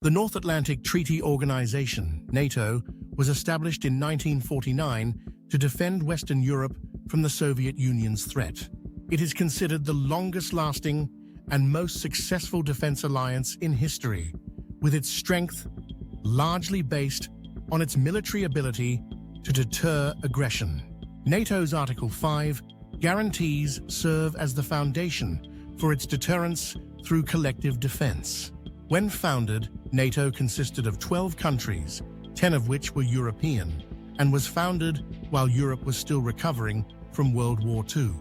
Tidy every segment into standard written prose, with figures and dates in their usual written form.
The North Atlantic Treaty Organization, NATO, was established in 1949 to defend Western Europe from the Soviet Union's threat. It is considered the longest-lasting and most successful defense alliance in history, with its strength largely based on its military ability to deter aggression. NATO's Article 5 guarantees serve as the foundation for its deterrence through collective defense. When founded, NATO consisted of 12 countries, 10 of which were European, and was founded while Europe was still recovering from World War II.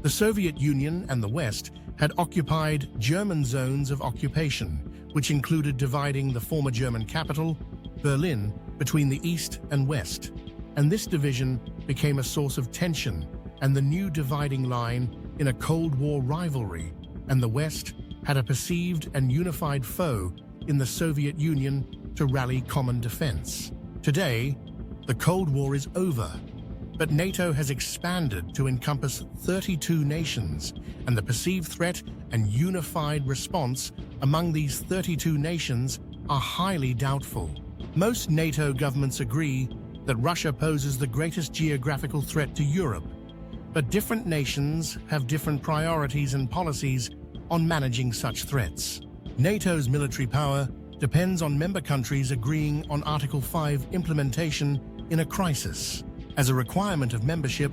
The Soviet Union and the West had occupied German zones of occupation, which included dividing the former German capital, Berlin, between the East and West. And this division became a source of tension and the new dividing line in a Cold War rivalry, and the West had a perceived and unified foe in the Soviet Union to rally common defense. Today, the Cold War is over, but NATO has expanded to encompass 32 nations, and the perceived threat and unified response among these 32 nations are highly doubtful. Most NATO governments agree that Russia poses the greatest geographical threat to Europe, but different nations have different priorities and policies on managing such threats. NATO's military power depends on member countries agreeing on Article 5 implementation in a crisis. As a requirement of membership,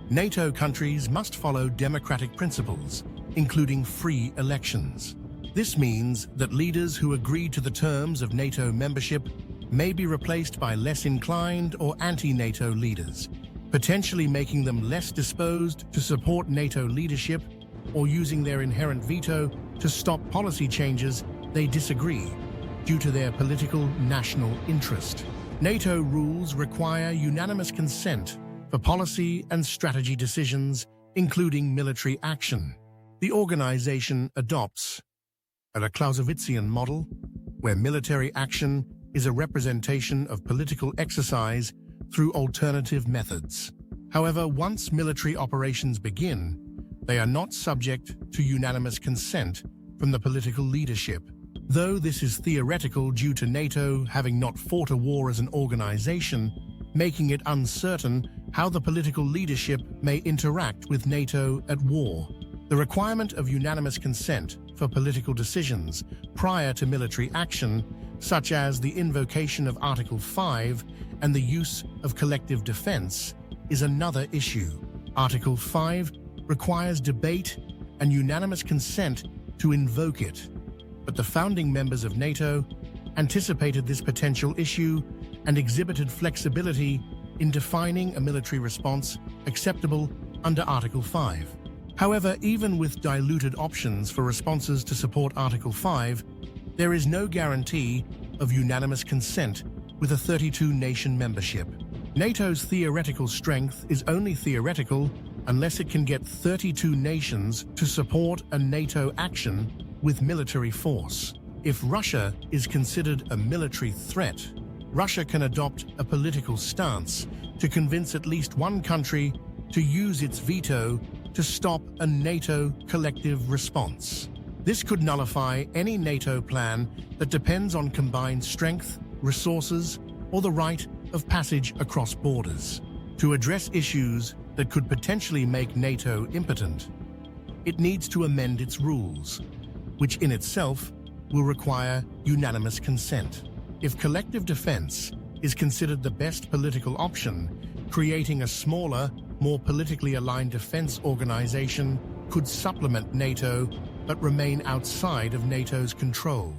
NATO countries must follow democratic principles, including free elections. This means that leaders who agree to the terms of NATO membership may be replaced by less inclined or anti-NATO leaders, potentially making them less disposed to support NATO leadership or using their inherent veto to stop policy changes they disagree due to their political national interest. NATO rules require unanimous consent for policy and strategy decisions, including military action. The organization adopts a Clausewitzian model, where military action is a representation of political exercise through alternative methods. However, once military operations begin, they are not subject to unanimous consent from the political leadership. Though this is theoretical due to NATO having not fought a war as an organization, making it uncertain how the political leadership may interact with NATO at war. The requirement of unanimous consent for political decisions prior to military action, such as the invocation of Article 5 and the use of collective defense, is another issue. Article 5 requires debate and unanimous consent to invoke it, but the founding members of NATO anticipated this potential issue and exhibited flexibility in defining a military response acceptable under Article 5. However, even with diluted options for responses to support Article 5, there is no guarantee of unanimous consent with a 32-nation membership. NATO's theoretical strength is only theoretical unless it can get 32 nations to support a NATO action with military force. If Russia is considered a military threat, Russia can adopt a political stance to convince at least one country to use its veto to stop a NATO collective response. This could nullify any NATO plan that depends on combined strength, resources, or the right of passage across borders. To address issues that could potentially make NATO impotent, it needs to amend its rules, which in itself will require unanimous consent. If collective defense is considered the best political option, creating a smaller, more politically aligned defense organization could supplement NATO but remain outside of NATO's control.